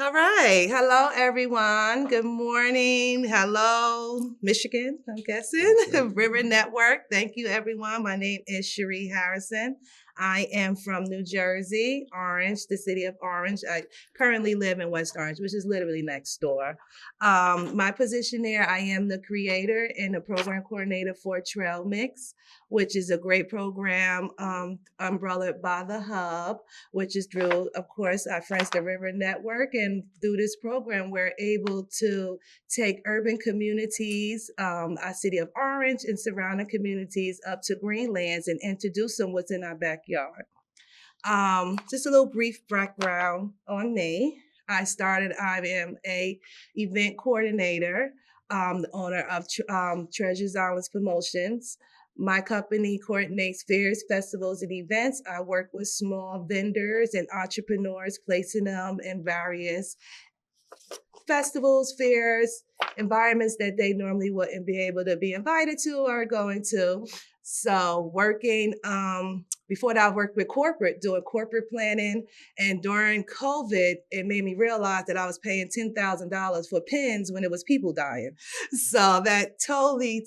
All right. Hello, everyone. Good morning. Hello, Michigan, I'm guessing. That's right. River Network. Thank you, everyone. My name is Sharee Harrison. I am from New Jersey, Orange, the city of Orange. I currently live in West Orange, which is literally next door. My position there, I am the creator and the program coordinator for Trail Mix, which is a great program umbrellaed by the Hub, which is through, of course, our friends, the River Network. And through this program, we're able to take urban communities, our city of Orange and surrounding communities up to Greenlands and introduce them what's in our backyard. Just a little brief background on me. I am a event coordinator, the owner of Treasures Islands Promotions. My company coordinates fairs, festivals, and events. I work with small vendors and entrepreneurs, placing them in various festivals, fairs, environments that they normally wouldn't be able to be invited to or going to. So working before that, I worked with corporate, doing corporate planning. And during COVID, it made me realize that I was paying $10,000 for pins when it was people dying. So that totally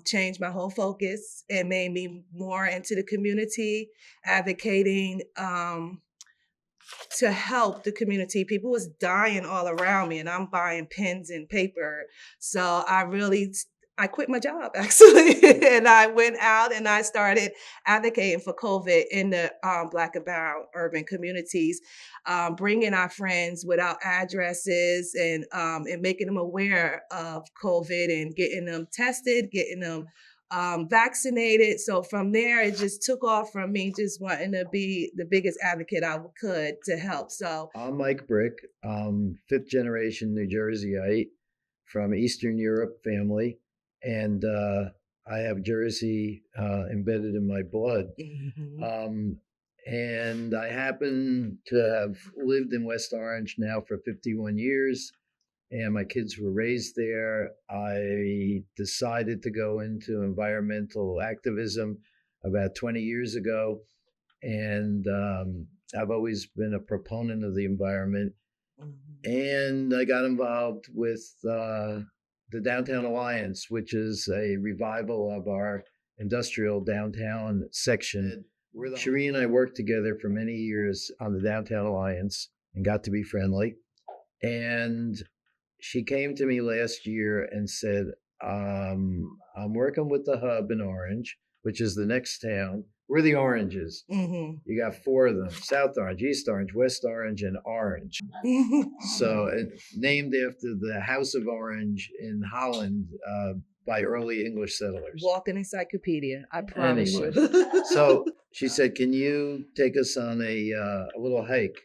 changed my whole focus and made me more into the community, advocating to help the community. People was dying all around me, and I'm buying pens and paper. So I quit my job actually, and I went out and I started advocating for COVID in the Black and Brown urban communities, bringing our friends without addresses and making them aware of COVID and getting them tested, getting them vaccinated. So from there, it just took off from me just wanting to be the biggest advocate I could to help. So I'm Mike Brick, fifth generation New Jerseyite from Eastern Europe family, and I have Jersey embedded in my blood. mhm. And I happen to have lived in West Orange now for 51 years, and my kids were raised there. I decided to go into environmental activism about 20 years ago, and I've always been a proponent of the environment. And I got involved with the Downtown Alliance, which is a revival of our industrial downtown section. Sheree and I worked together for many years on the Downtown Alliance and got to be friendly. And she came to me last year and said, I'm working with the Hub in Orange, which is the next town. We're the Oranges. Mm-hmm. You got four of them: South Orange, East Orange, West Orange, and Orange. So, named after the House of Orange in Holland by early English settlers. Walking encyclopedia, I promise Anyway, you. so she said, "Can you take us on a little hike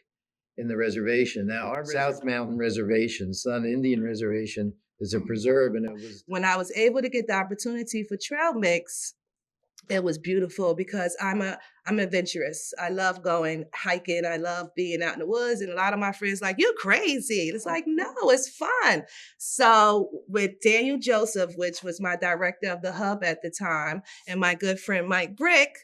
in the reservation?" Now, our South Mountain Reservation, it's not an Indian reservation, is a preserve, and it was When I was able to get the opportunity for Trail Mix, it was beautiful because I'm adventurous. I love going hiking. I love being out in the woods. And a lot of my friends like, you're crazy. And it's like, no, it's fun. So with Daniel Joseph, which was my director of the Hub at the time, and my good friend Mike Brick,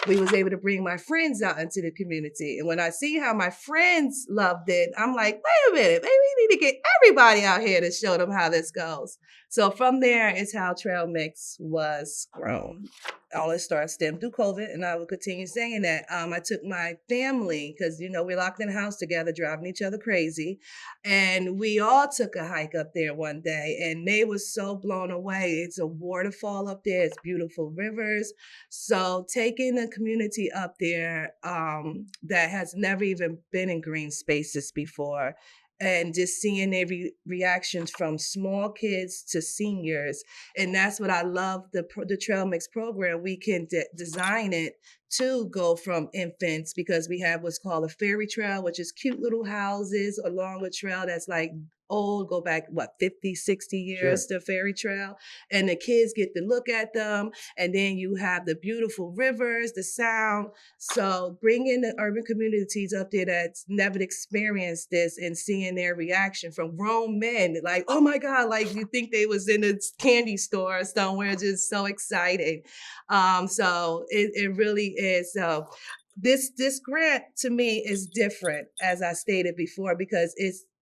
we was able to bring my friends out into the community. And when I see how my friends loved it, I'm like, wait a minute, maybe we need to get everybody out here to show them how this goes. So from there is how Trail Mix was grown. All it started stemmed through COVID, and I will continue saying that. I took my family because we're locked in the house together, driving each other crazy, and we all took a hike up there one day, and they were so blown away. It's a waterfall up there. It's beautiful rivers. So taking the community up there that has never even been in green spaces before, and just seeing their reactions from small kids to seniors. And that's what I love the Trail Mix program. We can design it to go from infants, because we have what's called a fairy trail, which is cute little houses along a trail that's like old, go back, 50, 60 years sure. to fairy trail. And the kids get to look at them. And then you have the beautiful rivers, the sound. So bringing the urban communities up there that's never experienced this and seeing their reaction from grown men, like, oh my God, like you think they was in a candy store somewhere, just so exciting. So it really is. So this grant to me is different, as I stated before, because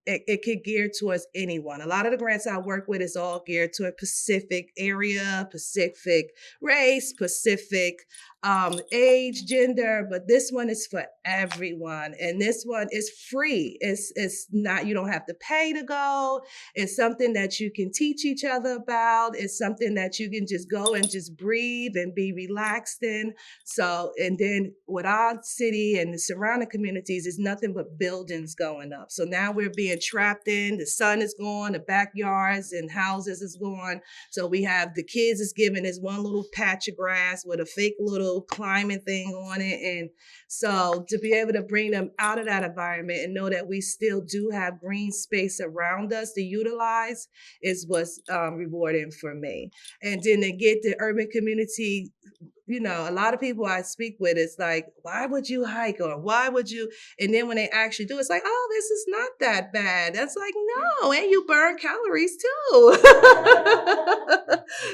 it could gear towards anyone. A lot of the grants I work with is all geared to a Pacific area, Pacific race, Pacific age, gender, but this one is for everyone. And this one is free. It's not, you don't have to pay to go. It's something that you can teach each other about. It's something that you can just go and just breathe and be relaxed in. So, and then with our city and the surrounding communities, is nothing but buildings going up. So now we're being trapped in, the sun is gone, the backyards and houses is gone. So we have the kids is given this one little patch of grass with a fake little climbing thing on it. And so to be able to bring them out of that environment and know that we still do have green space around us to utilize is what's rewarding for me. And then to get the urban community, you know, a lot of people I speak with, it's like, why would you hike, or why would you? And then when they actually do, it's like, oh, this is not that bad. That's like, no, and you burn calories too.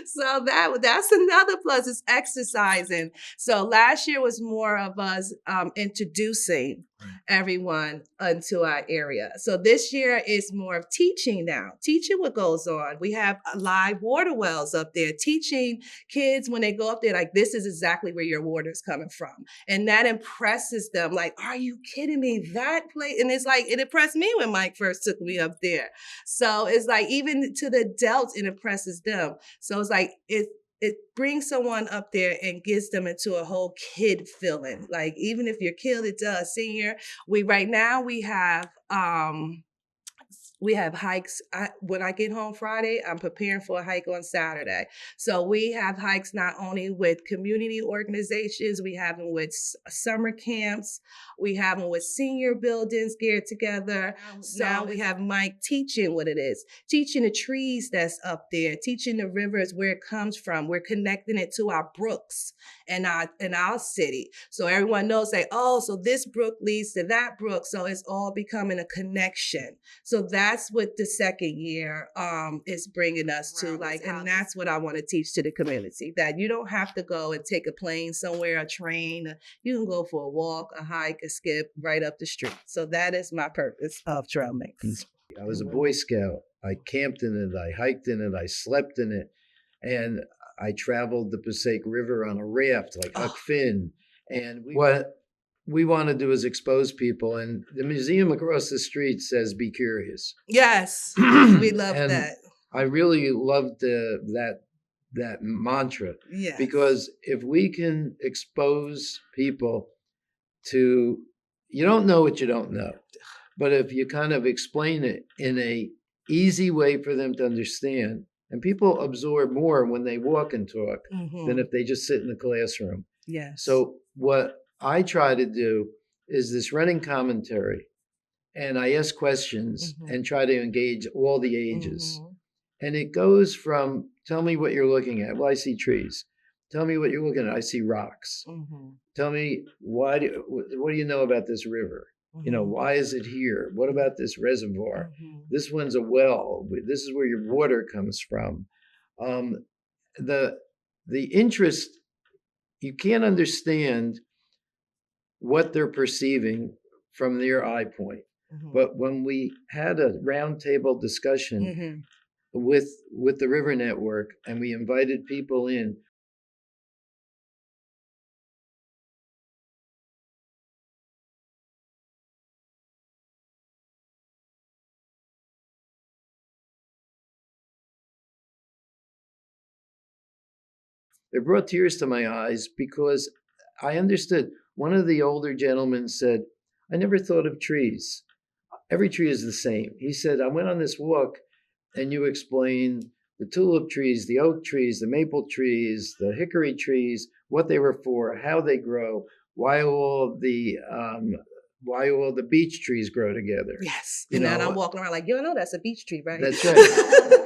So that's another plus, is exercising. So last year was more of us introducing everyone into our area. So this year is more of teaching now, teaching what goes on. We have live water wells up there, teaching kids when they go up there, like, this is exactly where your water is coming from. And that impresses them. Like, are you kidding me? That place. And it's like, it impressed me when Mike first took me up there. So it's like, even to the adults, it impresses them. So it's like, it brings someone up there and gets them into a whole kid feeling. Like, even if your kid is a senior, right now we have hikes. When I get home Friday, I'm preparing for a hike on Saturday. So we have hikes not only with community organizations, we have them with summer camps, we have them with senior buildings geared together. So now we have Mike teaching what it is, teaching the trees that's up there, teaching the rivers where it comes from. We're connecting it to our brooks in our city. So everyone knows, like, oh, so this brook leads to that brook. So it's all becoming a connection. So that's what the second year is bringing us to, like, and that's what I want to teach to the community, that you don't have to go and take a plane somewhere, a train. You can go for a walk, a hike, a skip right up the street. So that is my purpose of Trail Mix. I was a Boy Scout. I camped in it. I hiked in it. I slept in it. And I traveled the Passaic River on a raft like Huck Finn. And what we want to do is expose people. And the museum across the street says, be curious. Yes, we love that. I really loved that mantra. Yeah. Because if we can expose people to, you don't know what you don't know. But if you kind of explain it in a easy way for them to understand, and people absorb more when they walk and talk than if they just sit in the classroom. Yes. So what I try to do is this running commentary, and I ask questions and try to engage all the ages. And it goes from, tell me what you're looking at. Well, I see trees. Tell me what you're looking at. I see rocks. Tell me, what do you know about this river? You know, why is it here? What about this reservoir? This one's a well. This is where your water comes from. The interest, you can't understand what they're perceiving from their eye point. But when we had a roundtable discussion with the River Network, and we invited people in, it brought tears to my eyes, because I understood. One of the older gentlemen said, I never thought of trees. Every tree is the same. He said, I went on this walk and you explained the tulip trees, the oak trees, the maple trees, the hickory trees, what they were for, how they grow, why all the beech trees grow together. Yes. And then I'm walking around like, you know, that's a beech tree, right? That's right.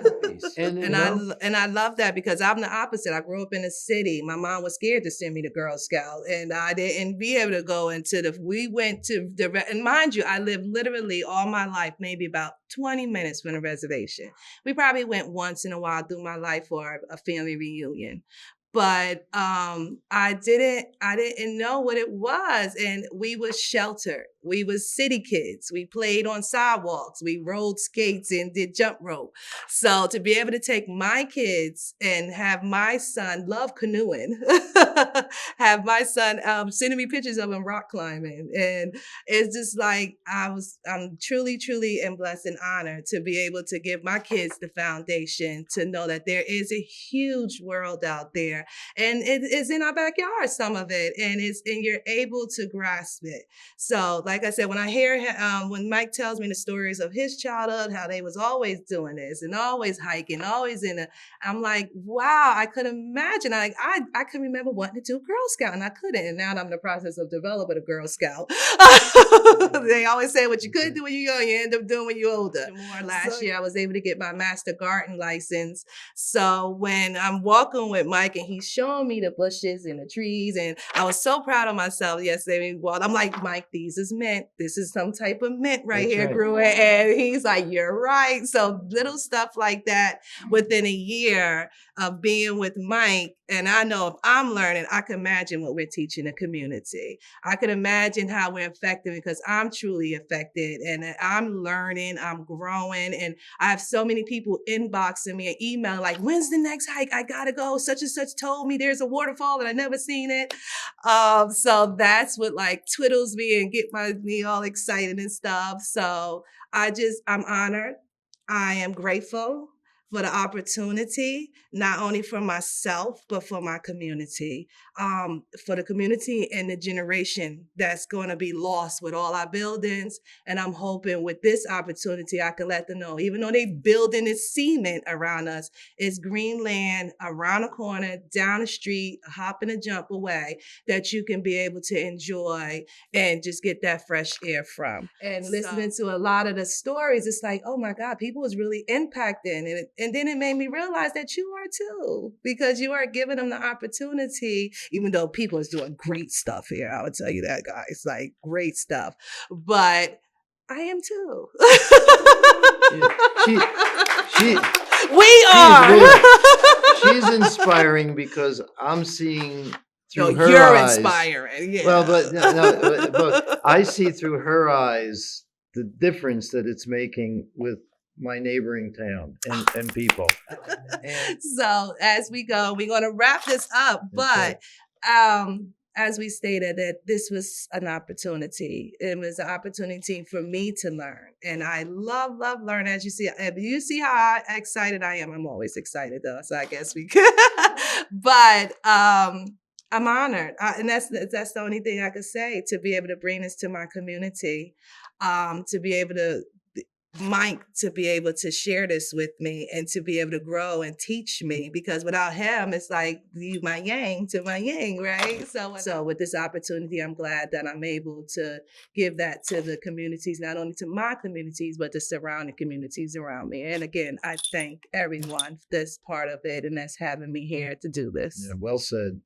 And I love that, because I'm the opposite. I grew up in a city. My mom was scared to send me to Girl Scout, and I didn't be able to go we went to and mind you, I lived literally all my life, maybe about 20 minutes from a reservation. We probably went once in a while through my life for a family reunion. but I didn't know what it was, and we was sheltered. We was city kids. We played on sidewalks. We rode skates and did jump rope. So to be able to take my kids and have my son love canoeing, have my son sending me pictures of him rock climbing, and it's just like I'm truly, truly and blessed and honored to be able to give my kids the foundation to know that there is a huge world out there, and it is in our backyard, some of it, and you're able to grasp it. So, like I said, when I hear when Mike tells me the stories of his childhood, how they was always doing this and always hiking, always I'm like, wow, I could imagine. I could remember wanting to do Girl Scout, and I couldn't. And now I'm in the process of developing a Girl Scout. They always say what you couldn't do when you're young, you end up doing when you're older. More last year, I was able to get my master garden license. So when I'm walking with Mike and he's showing me the bushes and the trees, and I was so proud of myself yesterday. Well, I'm like, Mike, these is mint. This is some type of mint right That's here, right. grew it. And he's like, you're right. So little stuff like that within a year of being with Mike. And I know if I'm learning, I can imagine what we're teaching the community. I can imagine how we're affected, because I'm truly affected and I'm learning, I'm growing. And I have so many people inboxing me an email like, when's the next hike? I gotta go. Such and such told me there's a waterfall and I never seen it. So that's what like twiddles me and get me all excited and stuff. So I'm honored. I am grateful for the opportunity, not only for myself, but for my community, for the community and the generation that's going to be lost with all our buildings. And I'm hoping with this opportunity, I can let them know, even though they building this cement around us, it's green land around the corner, down the street, a hop and a jump away, that you can be able to enjoy and just get that fresh air from. And listening to a lot of the stories, it's like, oh my God, people was really impacted. And then it made me realize that you are too, because you are giving them the opportunity, even though people is doing great stuff here. I would tell you that, guys, like great stuff. But I am too. We are. She's inspiring because I'm seeing through her you're eyes. Inspiring. Yeah. Well, but I see through her eyes the difference that it's making with my neighboring town and people. So as we go, we're going to wrap this up. But as we stated, that this was an opportunity. It was an opportunity for me to learn. And I love learning. As you see, if you see how excited I am, I'm always excited though. So I guess we could. But I'm honored. And that's the only thing I could say, to be able to bring this to my community, to be able to Mike to be able to share this with me and to be able to grow and teach me, because without him, it's like you my yang to my yang, right? So with this opportunity, I'm glad that I'm able to give that to the communities, not only to my communities, but the surrounding communities around me. And again, I thank everyone that's part of it and that's having me here to do this. Yeah, well said.